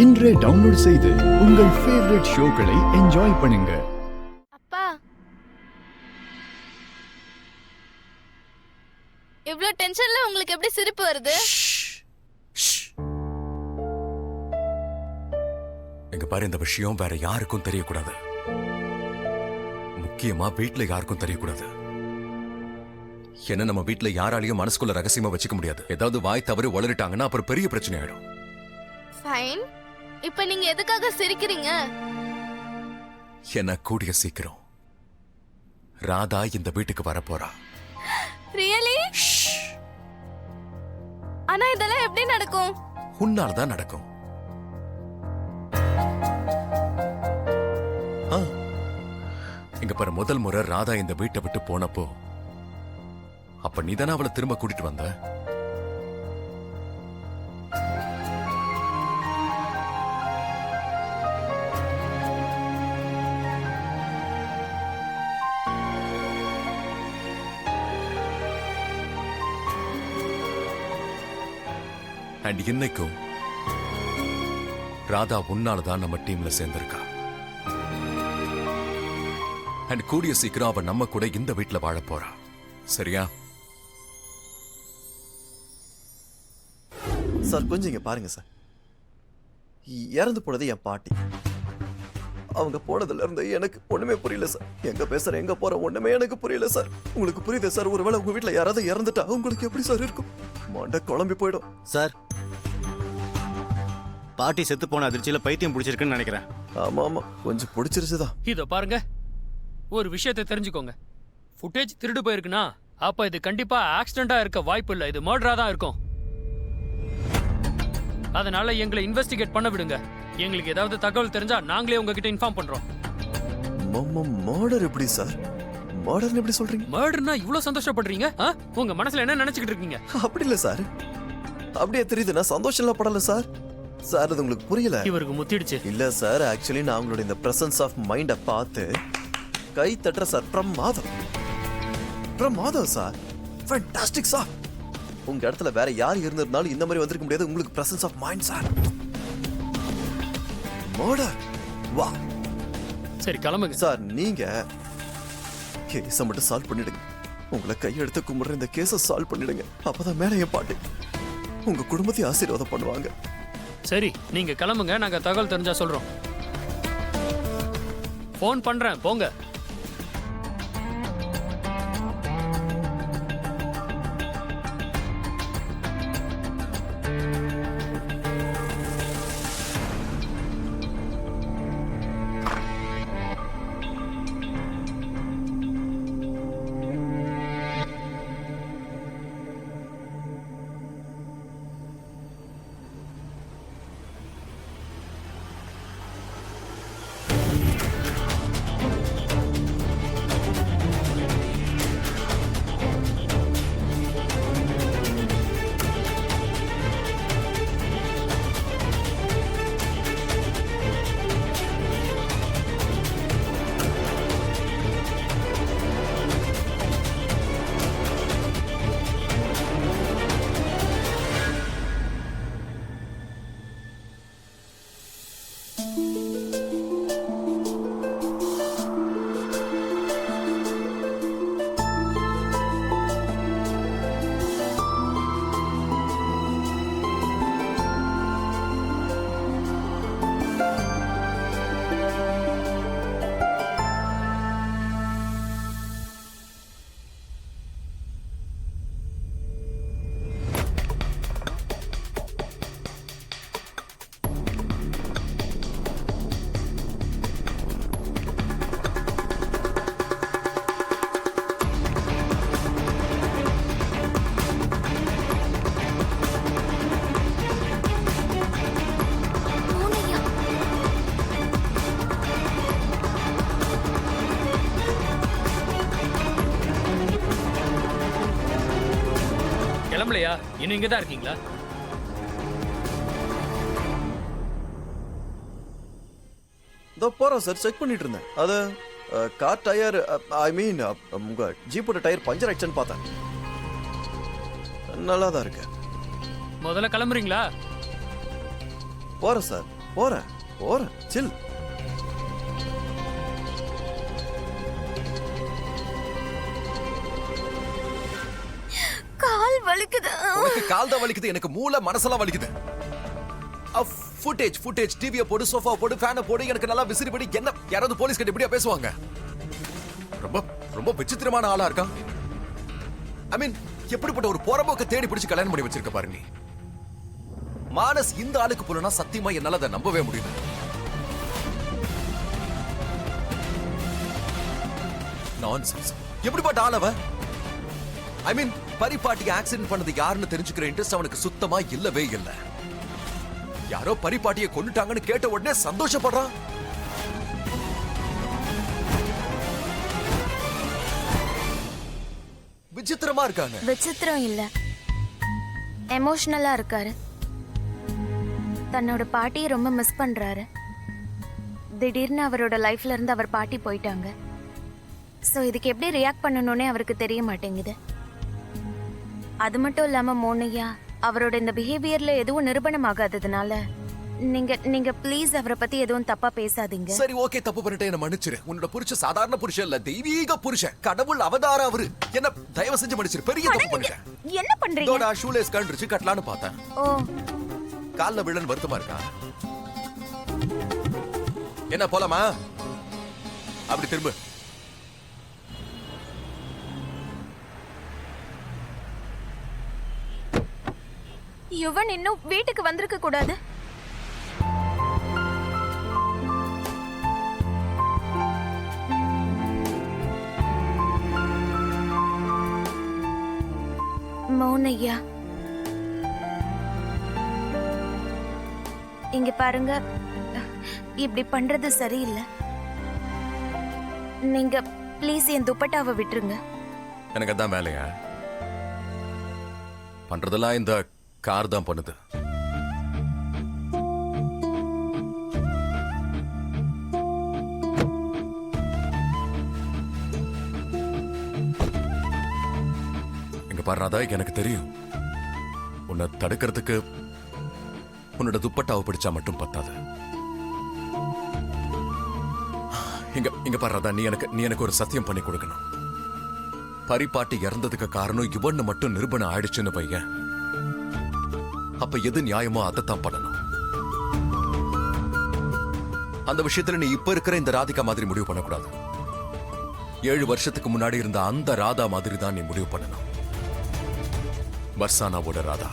இன்றே டவுன்லோட் செய்து உங்கள் ஃபேவரட் ஷோக்களை என்ஜாய் பண்ணுங்க. அப்பா, இவ்ளோ டென்ஷன்ல உங்களுக்கு எப்படி சிரிப்பு வருது? எங்க பாரு, இந்த விஷயம் வேற யாருக்கும் தெரியக்கூடாது. முக்கியமா வீட்ல யாருக்கும் தெரியக்கூடாது. என்ன நம்ம வீட்ல யாராலையும் மனசுக்குள்ள ரகசியமா வச்சுக்க முடியாது. ஏதாவது வாய் தவறு வளரிட்டாங்கன்னா அப்புறம் பெரிய பிரச்சனை ஆயிடும். ஃபைன். இப்ப நீங்க எதுக்காக சிரிக்கிறீங்க? என்ன கூடிய சீக்கிரம் ராதா இந்த வீட்டுக்கு வர போறா. ரியலி? ஆனா இதெல்லாம் எப்படி நடக்கும்? உன்னால்தான் நடக்கும். இங்க பாரு, முதல் முறை ராதா இந்த வீட்டை விட்டு போனப்போ அப்ப நீதானே அவளை திரும்ப கூட்டிட்டு வந்த. அண்ட் இன்னைக்கும் ராதா உன்னாலதான் நம்ம டீம்ல சேர்ந்திருக்கா. அண்ட் கூடிய சீக்கிரம் அவ நம்ம கூட இந்த வீட்டுல வாழ போறா. சரியா? சார் கொஞ்சம் இங்க பாருங்க சார். இறந்து போனது என் பாட்டி. அவங்க போனதுல இருந்து எனக்கு ஒண்ணுமே புரியல சார். எங்க பேசுற எங்க போற ஒண்ணுமே எனக்கு புரியல சார். உங்களுக்கு புரியுது சார்? ஒருவேளை உங்க வீட்டுல யாராவது இறந்துட்டா உங்களுக்கு எப்படி சார் இருக்கும்? மண்ட குழம்பி போயிடும் சார். பாட்டி செத்து போன அதிர்ச்சியில பைத்தியம் பிடிச்சிருக்குன்னு நினைக்கிறேன். ஆமா ஆமா, கொஞ்சம் பிடிச்சிருச்சுதான். இதோ பாருங்க, ஒரு விஷயத்தை தெரிஞ்சுக்கோங்க. ஃபுட்டேஜ் திருடு போயிருக்குன்னா அப்ப இது கண்டிப்பா ஆக்சிடென்டா இருக்க வாய்ப்பு இல்லை. இது மர்டரா தான் இருக்கும். அதனால எங்களை இன்வெஸ்டிகேட் பண்ண விடுங்க. எங்களுக்கு ஏதாவது தகவல் தெரிஞ்சா நாங்களே உங்ககிட்ட இன்ஃபார்ம் பண்றோம். மர்டர் எப்படி சார்? மர்டர்னு எப்படி சொல்றீங்க? மர்டர்னா இவ்வளவு சந்தோஷப்படுறீங்க? உங்க மனசுல என்ன நினைச்சுக்கிட்டு இருக்கீங்க? அப்படி இல்ல சார். அப்படியே தெரியுது, நான் சந்தோஷம் படல சார். சார் அது உங்களுக்கு புரியல. இவருக்கு முத்திடுச்சு. இல்ல சார், ஆக்சுவலி நான் உங்களோட இந்த பிரசன்ஸ் ஆஃப் மைண்ட பார்த்து கை தட்டுற சார். பிரமாதம் சார். Fantastic sir. உங்க இடத்துல வேற யார் இருந்திருந்தாலும் இந்த மாதிரி வந்திருக்க முடியாது. உங்களுக்கு presence of mind sir. Murder. வா. சரி கிளம்புங்க சார். நீங்க கேஸ மட்டும் சால்வ் பண்ணிடுங்க. உங்களை கையெடுத்து கும்பிடுற இந்த கேஸ சால்வ் பண்ணிடுங்க. அப்பதான் மேல என் பாட்டு உங்க குடும்பத்தை ஆசீர்வாதம் பண்ணுவாங்க. சரி நீங்க கிளம்புங்க. நாங்க தகவல் தெரிஞ்சா சொல்றோம். போன் பண்றேன், போங்க. கிளம்பலையா? இன்னும் இங்கதான் இருக்கீங்களா? இதோ போறோம் சார். செக் பண்ணிட்டு இருந்தேன். அது கார் டயர், ஐ மீன் உங்க ஜீப்போட டயர் பஞ்சர் ஆயிடுச்சுன்னு பார்த்தேன். நல்லா தான் இருக்கு. முதல்ல கிளம்புறீங்களா? போறேன் சார். போறேன் போறேன் சில். கால் வலிக்குது. உனக்கு கால் தான் வலிக்குது, எனக்கு மூளை மனசெல்லாம் வலிக்குது. ஃபுட்டேஜ் டிவியை போடு, சோஃபா போடு, ஃபேனை போடு, எனக்கு நல்லா விசிறிபடி. என்ன யாராவது போலீஸ் கிட்ட இப்படியா பேசுவாங்க? ரொம்ப ரொம்ப விசித்திரமான ஆளா இருக்கா. ஐ மீன், எப்படிப்பட்ட ஒரு போறம்போக்க தேடி பிடிச்சு கல்யாணம் பண்ணி வச்சிருக்க பாரு நீ. மானஸ் இந்த ஆளுக்கு போலனா சத்தியமா என்னால அதை நம்பவே முடியல. நான்சென்ஸ். எப்படிப்பட்ட ஆள் அவ? ஐ மீன், பரிபாட்டி ஆக்சிடென்ட் பண்ணது யாருன்னு தெரிஞ்சுக்கிற இன்ட்ரெஸ்ட் அவனுக்கு சுத்தமா இல்லவே இல்ல. யாரோ பரிபாட்டியை கொன்னுட்டாங்கன்னு கேட்ட உடனே சந்தோஷப்படுறான். விசித்திரமா இருக்காங்க. விசித்திரம் இல்ல, எமோஷனலா இருக்காரு. தன்னோட பாட்டியை ரொம்ப மிஸ் பண்றாரு. திடீர்னு அவரோட லைஃப்ல இருந்து அவர் பாட்டி போயிட்டாங்க. ஸோ இதுக்கு எப்படி ரியாக்ட் பண்ணணும்னே அவருக்கு தெரிய மாட்டேங்குது. அது மட்டும் இல்லாம மோனையா அவரோட இந்த பிஹேவியர்ல எதுவும் நிரூபணம் ஆகாததுனால நீங்க ப்ளீஸ் அவரை பத்தி எதுவும் தப்பா பேசாதீங்க. சரி, ஓகே, தப்பு பண்ணிட்டேன், என்ன மன்னிச்சிரு. உன்னோட புருஷன் சாதாரண புருஷன் இல்ல, தெய்வீக புருஷன், கடவுள் அவதாரம் அவரு. என்ன தயவு செஞ்சு மன்னிச்சிரு, பெரிய தப்பு பண்ணிட்டேன். என்ன பண்றீங்க? இதோட ஷூலேஸ் கண்டுச்சு கட்டலான்னு பார்த்தேன். ஓ, கால்ல விழன் வருத்தமா இருக்கா? என்ன போலாமா? அப்படி திரும்ப. யுவன் இன்னும் வீட்டுக்கு வந்திருக்க கூடாது. மௌனையா, இங்க பாருங்க, இப்படி பண்றது சரியில்லை. நீங்க ப்ளீஸ் என் துப்பட்டாவை விட்டுருங்க. எனக்கு அதான் வேலையா? பண்றதெல்லாம் இந்த கார் தான் பண்ணுது. இங்க பாருறதா, எனக்கு தெரியும் உன்னை தடுக்கிறதுக்கு உன்னோட துப்பட்டாவை பிடிச்சா மட்டும் பத்தாது. இங்க பாருறதா, நீ எனக்கு ஒரு சத்தியம் பண்ணி கொடுக்கணும். பரிபாட்டி இறந்ததுக்கு காரணம் இவன்னு மட்டும் நிரூபணம் ஆயிடுச்சுன்னு பையன், அப்ப எது நியாயமோ அதைத்தான் பண்ணணும். அந்த விஷயத்துல நீ இப்ப இருக்கிற இந்த ராதிகா மாதிரி முடிவு பண்ணக்கூடாது. 7 வருஷத்துக்கு முன்னாடி இருந்த அந்த ராதா மாதிரி தான் நீ முடிவு பண்ணணும். வர்சானாவோட ராதா.